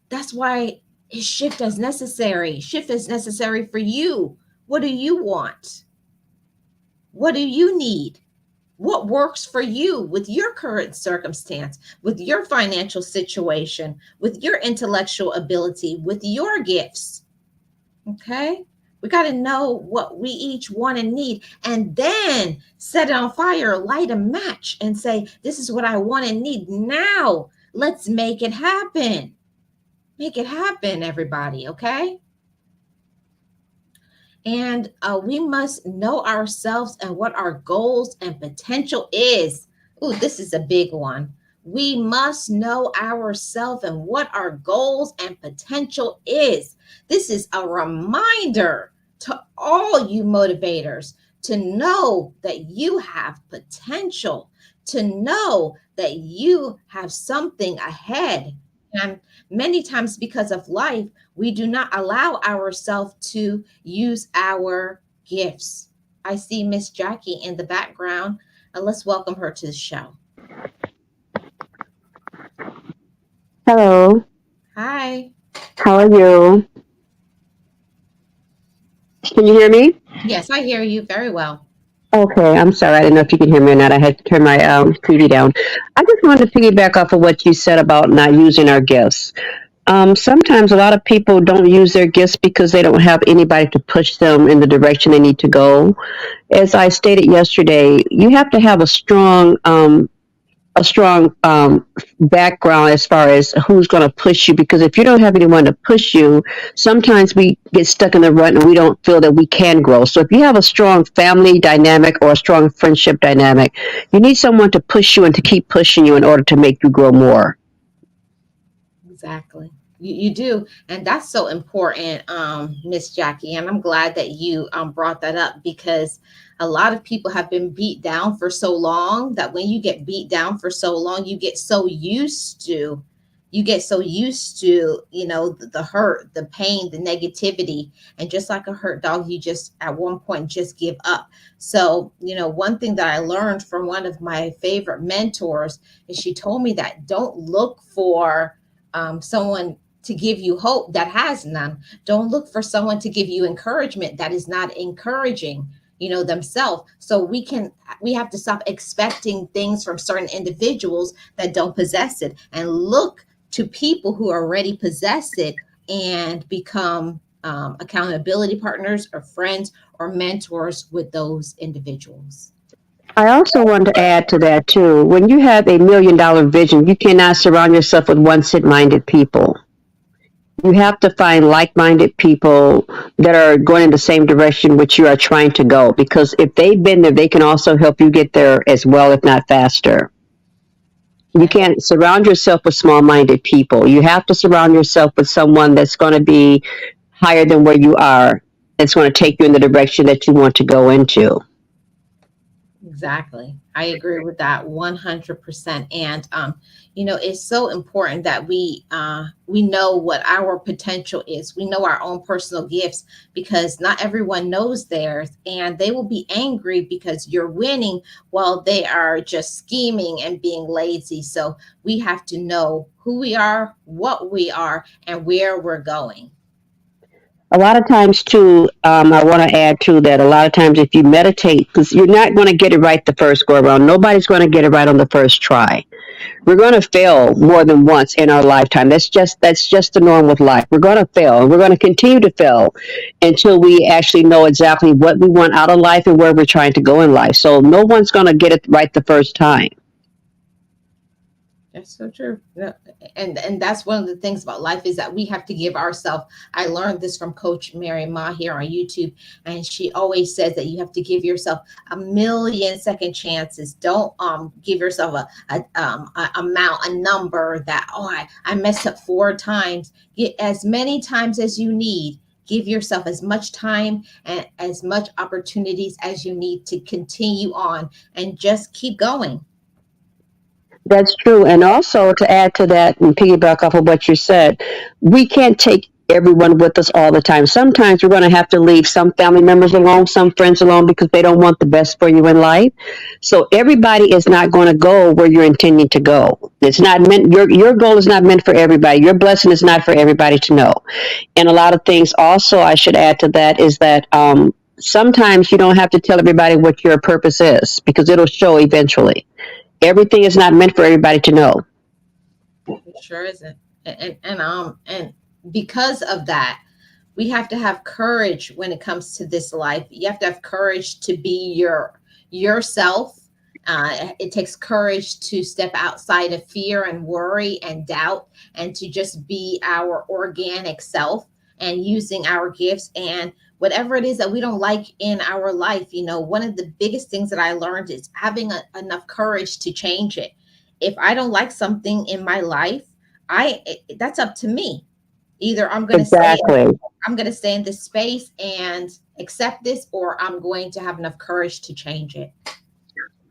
That's why shift is necessary. Shift is necessary for you. What do you want? What do you need? What works for you with your current circumstance, with your financial situation, with your intellectual ability, with your gifts? Okay? We got to know what we each want and need, and then set it on fire, light a match, and say, this is what I want and need. Now, let's make it happen. Make it happen, everybody, okay? And we must know ourselves and what our goals and potential is. Ooh, this is a big one. We must know ourselves and what our goals and potential is. This is a reminder to all you motivators to know that you have potential, to know that you have something ahead. And many times, because of life, we do not allow ourselves to use our gifts. I see Miss Jackie in the background. Let's welcome her to the show. Hello, Hi. how are you? Can you hear me? Yes, I hear you very well. Okay, I'm sorry. I didn't know if you can hear me or not. I had to turn my TV down. I just wanted to piggyback off of what you said about not using our gifts. Sometimes a lot of people don't use their gifts because they don't have anybody to push them in the direction they need to go. As I stated yesterday, you have to have a strong background as far as who's going to push you, because if you don't have anyone to push you, sometimes we get stuck in the rut and we don't feel that we can grow. So if you have a strong family dynamic or a strong friendship dynamic, you need someone to push you and to keep pushing you in order to make you grow more. Exactly. You do. And that's so important, Miss Jackie. And I'm glad that you brought that up, because a lot of people have been beat down for so long that when you get beat down for so long, you get so used to, the hurt, the pain, the negativity. And just like a hurt dog, you just at one point just give up. So, one thing that I learned from one of my favorite mentors is she told me that don't look for someone to give you hope that has none. Don't look for someone to give you encouragement that is not encouraging, themselves. So we have to stop expecting things from certain individuals that don't possess it, and look to people who already possess it, and become accountability partners or friends or mentors with those individuals. I also want to add to that too. When you have $1 million vision, you cannot surround yourself with one-minded people. You have to find like-minded people that are going in the same direction which you are trying to go, because if they've been there, they can also help you get there as well, if not faster. You Yes, can't surround yourself with small-minded people. You have to surround yourself with someone that's going to be higher than where you are. It's going to take you in the direction that you want to go into. exactly. I agree with that 100%. And it's so important that we know what our potential is. We know our own personal gifts, because not everyone knows theirs, and they will be angry because you're winning while they are just scheming and being lazy. So we have to know who we are, what we are, and where we're going. A lot of times too, I want to add to that, a lot of times if you meditate, because you're not going to get it right the first go around, nobody's going to get it right on the first try. We're going to fail more than once in our lifetime. That's just the norm with life. We're going to fail, and we're going to continue to fail until we actually know exactly what we want out of life and where we're trying to go in life. So no one's going to get it right the first time. That's so true. Yeah. And that's one of the things about life, is that we have to give ourselves. I learned this from Coach Mary Ma here on YouTube, and she always says that you have to give yourself a million second chances. Don't give yourself a amount, a number that, I messed up 4 times. Get as many times as you need. Give yourself as much time and as much opportunities as you need to continue on and just keep going. That's true. And also to add to that and piggyback off of what you said, we can't take everyone with us all the time. Sometimes we're going to have to leave some family members alone, some friends alone because they don't want the best for you in life. So everybody is not going to go where you're intending to go. It's not meant, your goal is not meant for everybody. Your blessing is not for everybody to know. And a lot of things also I should add to that is that sometimes you don't have to tell everybody what your purpose is because it'll show eventually. Everything is not meant for everybody to know. It sure isn't. And because of that, we have to have courage when it comes to this life. You have to have courage to be yourself. It takes courage to step outside of fear and worry and doubt, and to just be our organic self and using our gifts and whatever it is that we don't like in our life. One of the biggest things that I learned is having enough courage to change it. If I don't like something in my life, that's up to me. Either Exactly. I'm going to stay in this space and accept this, or I'm going to have enough courage to change it.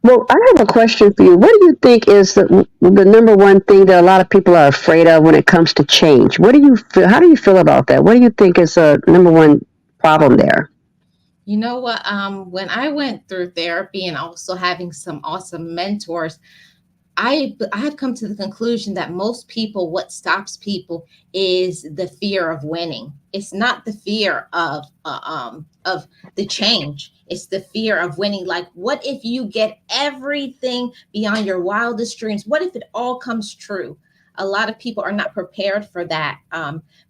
Well, I have a question for you. What do you think is the number one thing that a lot of people are afraid of when it comes to change? What do you feel? How do you feel about that? What do you think is the number one problem there? You know what? When I went through therapy and also having some awesome mentors, I have come to the conclusion that most people, what stops people is the fear of winning. It's not the fear of the change. It's the fear of winning. Like, what if you get everything beyond your wildest dreams? What if it all comes true? A lot of people are not prepared for that,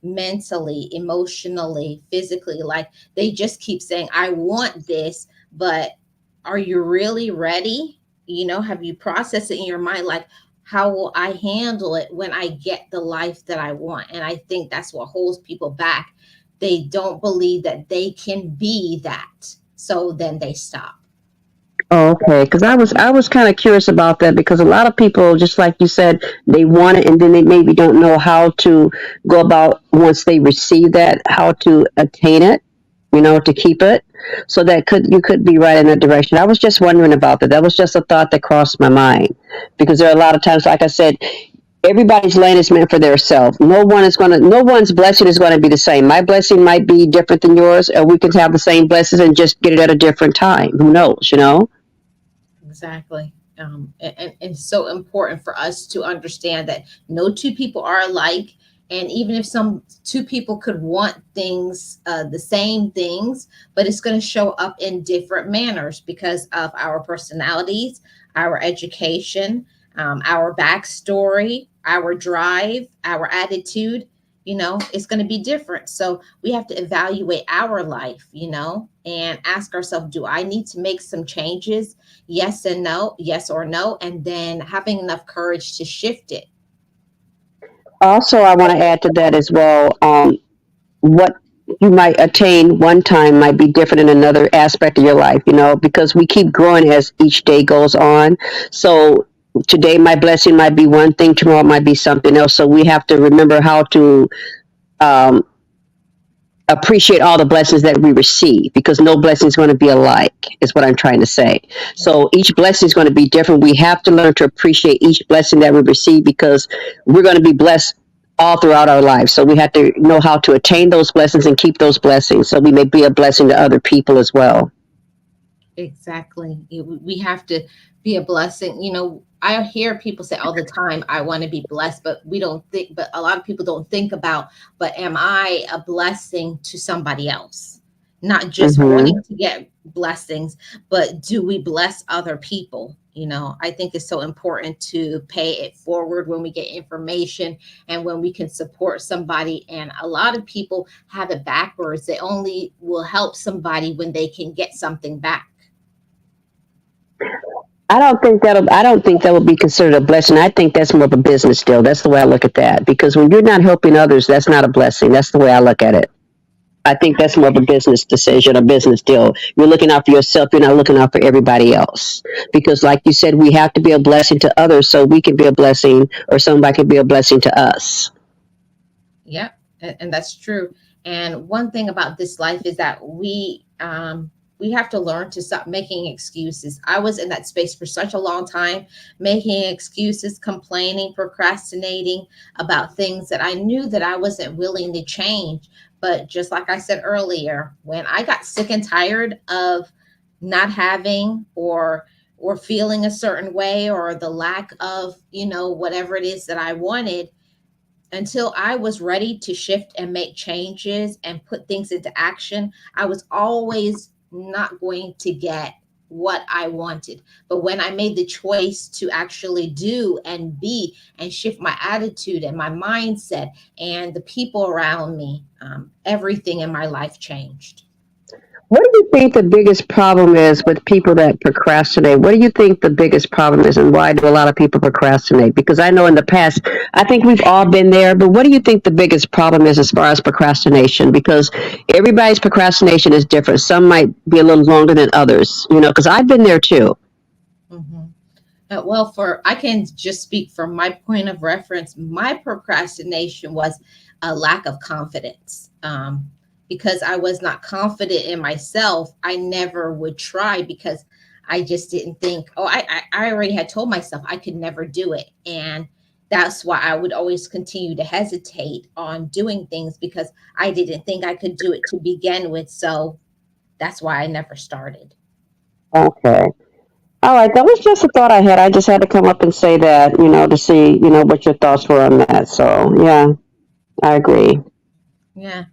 mentally, emotionally, physically. Like, they just keep saying, I want this, but are you really ready? Have you processed it in your mind? Like, how will I handle it when I get the life that I want? And I think that's what holds people back. They don't believe that they can be that. So then they stop. Oh, okay, because I was kind of curious about that because a lot of people, just like you said, they want it and then they maybe don't know how to go about once they receive that, how to attain it, to keep it. So that you could be right in that direction. I was just wondering about that. That was just a thought that crossed my mind because there are a lot of times, like I said, everybody's lane is meant for their self. No one's blessing is going to be the same. My blessing might be different than yours, or we could have the same blessings and just get it at a different time. Who knows? Exactly. And it's so important for us to understand that no two people are alike. And even if some two people could want things, the same things, but it's going to show up in different manners because of our personalities, our education, our backstory, our drive, our attitude. It's going to be different. So we have to evaluate our life, and ask ourselves, do I need to make some changes? Yes and no, yes or no. And then having enough courage to shift it. Also, I want to add to that as well. What you might attain one time might be different in another aspect of your life, because we keep growing as each day goes on. So today, my blessing might be one thing, tomorrow it might be something else. So we have to remember how to um, appreciate all the blessings that we receive because no blessing is going to be alike, is what I'm trying to say. So each blessing is going to be different. We have to learn to appreciate each blessing that we receive because we're going to be blessed all throughout our lives. So we have to know how to attain those blessings and keep those blessings so we may be a blessing to other people as well. Exactly. We have to be a blessing. I hear people say all the time, I want to be blessed, but but a lot of people don't think about, but am I a blessing to somebody else? Not just Hmm. wanting to get blessings, but do we bless other people? I think it's so important to pay it forward when we get information and when we can support somebody. And a lot of people have it backwards. They only will help somebody when they can get something back. I don't think that would be considered a blessing. I think that's more of a business deal. That's the way I look at that. Because when you're not helping others, that's not a blessing. That's the way I look at it. I think that's more of a business decision, a business deal. You're looking out for yourself. You're not looking out for everybody else. Because, like you said, we have to be a blessing to others so we can be a blessing or somebody can be a blessing to us. Yep. And that's true. And one thing about this life is that we have to learn to stop making excuses. I was in that space for such a long time, making excuses, complaining, procrastinating about things that I knew that I wasn't willing to change. But just like I said earlier, when I got sick and tired of not having or feeling a certain way, or the lack of, whatever it is that I wanted, until I was ready to shift and make changes and put things into action, I was always not going to get what I wanted. But when I made the choice to actually do and be and shift my attitude and my mindset and the people around me, everything in my life changed. What do you think the biggest problem is with people that procrastinate? What do you think the biggest problem is, and why do a lot of people procrastinate? Because I know in the past, I think we've all been there, but what do you think the biggest problem is as far as procrastination? Because everybody's procrastination is different. Some might be a little longer than others, because I've been there too. Mhm. Well, for I can just speak from my point of reference. My procrastination was a lack of confidence. Because I was not confident in myself, I never would try because I just didn't think, oh, I already had told myself I could never do it. And that's why I would always continue to hesitate on doing things because I didn't think I could do it to begin with. So that's why I never started. Okay. All right. That was just a thought I had. I just had to come up and say that, to see, what your thoughts were on that. So, yeah, I agree. Yeah.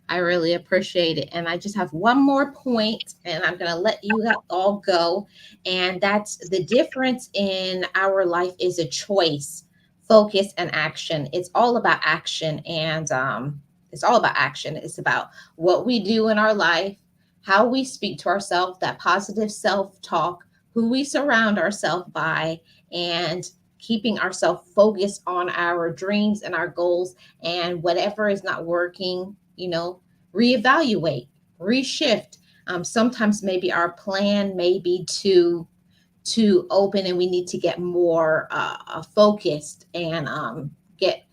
I really appreciate it. And I just have one more point, and I'm going to let you all go. And that's the difference in our life is a choice, focus, and action. It's all about action. And it's all about action. It's about what we do in our life, how we speak to ourselves, that positive self talk, who we surround ourselves by, and keeping ourselves focused on our dreams and our goals. And whatever is not working, reevaluate, reshift. Sometimes maybe our plan may be to open, and we need to get more focused and get,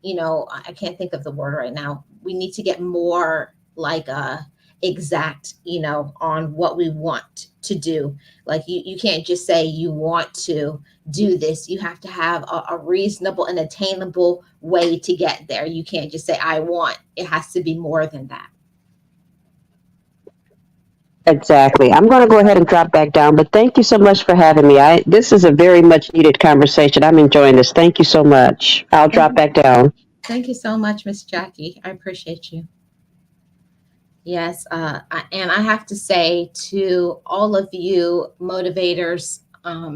I can't think of the word right now. We need to get more like exact, on what we want to do. Like you can't just say you want to do this. You have to have a reasonable and attainable way to get there. You can't just say I want. It has to be more than that. Exactly. I'm going to go ahead and drop back down, but thank you so much for having me. This is a very much needed conversation. I'm enjoying this. Thank you so much. I'll Thank drop you. back down. Thank you so much, Miss Jackie. I appreciate you. Yes, and I have to say to all of you motivators,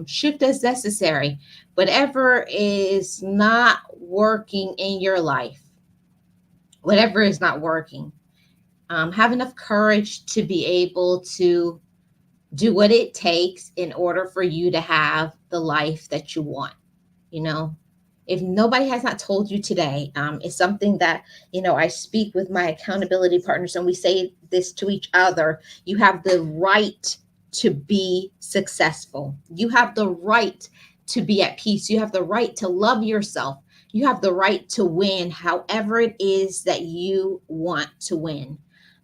shift as necessary. Whatever is not working in your life, whatever is not working, have enough courage to be able to do what it takes in order for you to have the life that you want. you know if nobody has not told you today, it's something that I speak with my accountability partners, and we say this to each other: you have the right to be successful, you have the right to be at peace, you have the right to love yourself, you have the right to win however it is that you want to win.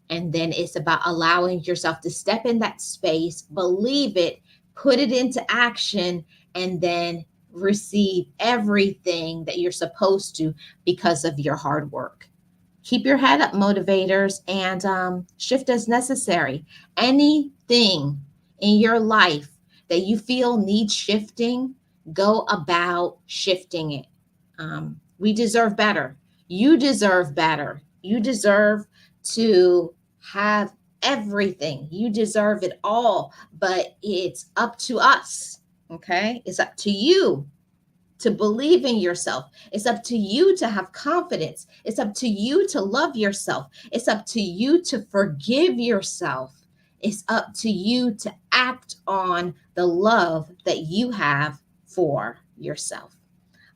And then it's about allowing yourself to step in that space, believe it, put it into action, and then receive everything that you're supposed to because of your hard work. Keep your head up, motivators, and shift as necessary. Anything in your life that you feel needs shifting, go about shifting it. We deserve better. You deserve better. You deserve to have everything. You deserve it all, but it's up to us. Okay? It's up to you to believe in yourself. It's up to you to have confidence. It's up to you to love yourself. It's up to you to forgive yourself. It's up to you to act on the love that you have for yourself.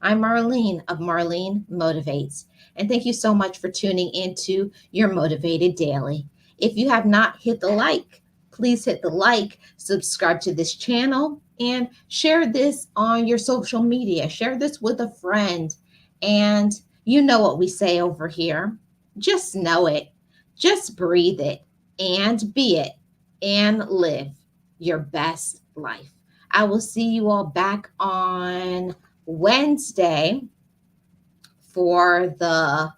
I'm Marlene of Marlene Motivates, and thank you so much for tuning into your Motivated Daily. If you have not hit the like, please hit the like, subscribe to this channel, and share this on your social media. Share this with a friend. And you know what we say over here: Just know it, just breathe it, and be it, and live your best life. I will see you all back on Wednesday for the,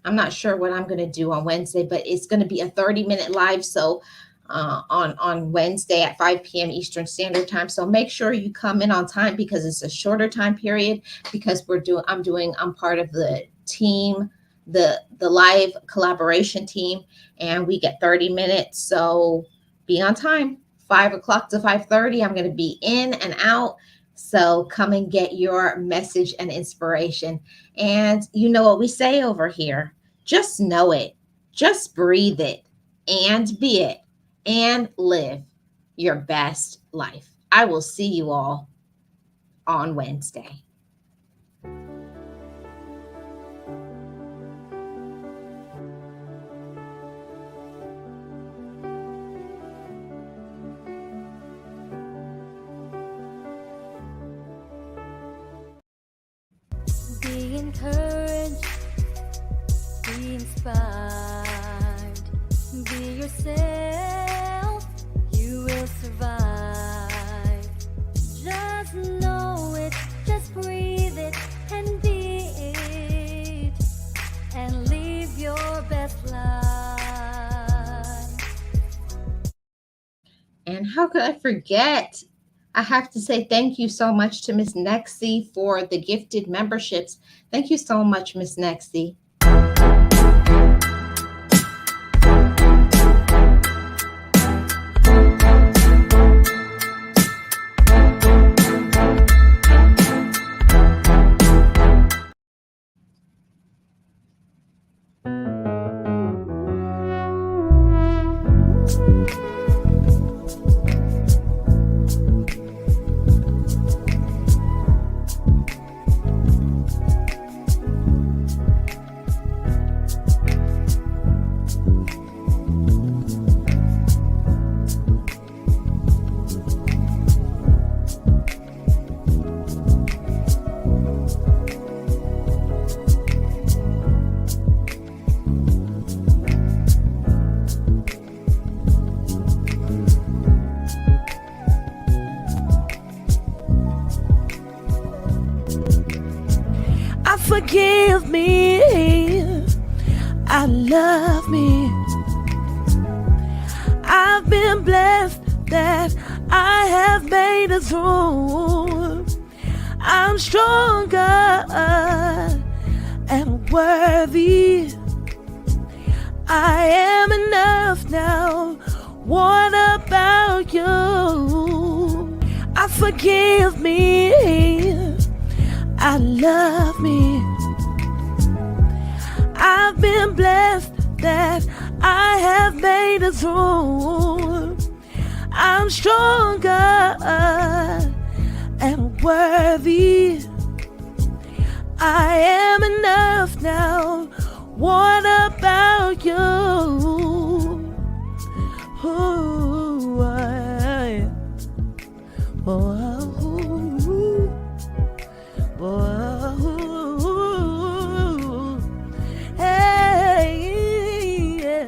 I'm not sure what I'm going to do on Wednesday, but it's going to be a 30-minute live. So on Wednesday at 5 p.m. Eastern Standard Time. So make sure you come in on time because it's a shorter time period because I'm part of the team, the live collaboration team, and we get 30 minutes. So be on time. 5 o'clock to 5:30. I'm going to be in and out. So come and get your message and inspiration. And you know what we say over here, just know it, just breathe it, and be it, and live your best life. I will see you all on Wednesday. Be encouraged, be inspired, be yourself, you will survive. Just know it, just breathe it, and be it, and live your best life. And how could I forget? I have to say thank you so much to Miss Nexie for the gifted memberships. Thank you so much, Miss Nexie. Forgive me, I love me. I've been blessed that I have made it through. I'm stronger and worthy. I am enough now. What about you? I forgive me, I love me. I've been blessed that I have made it through. I'm stronger and worthy. I am enough now. What about you? Ooh, hey, yeah.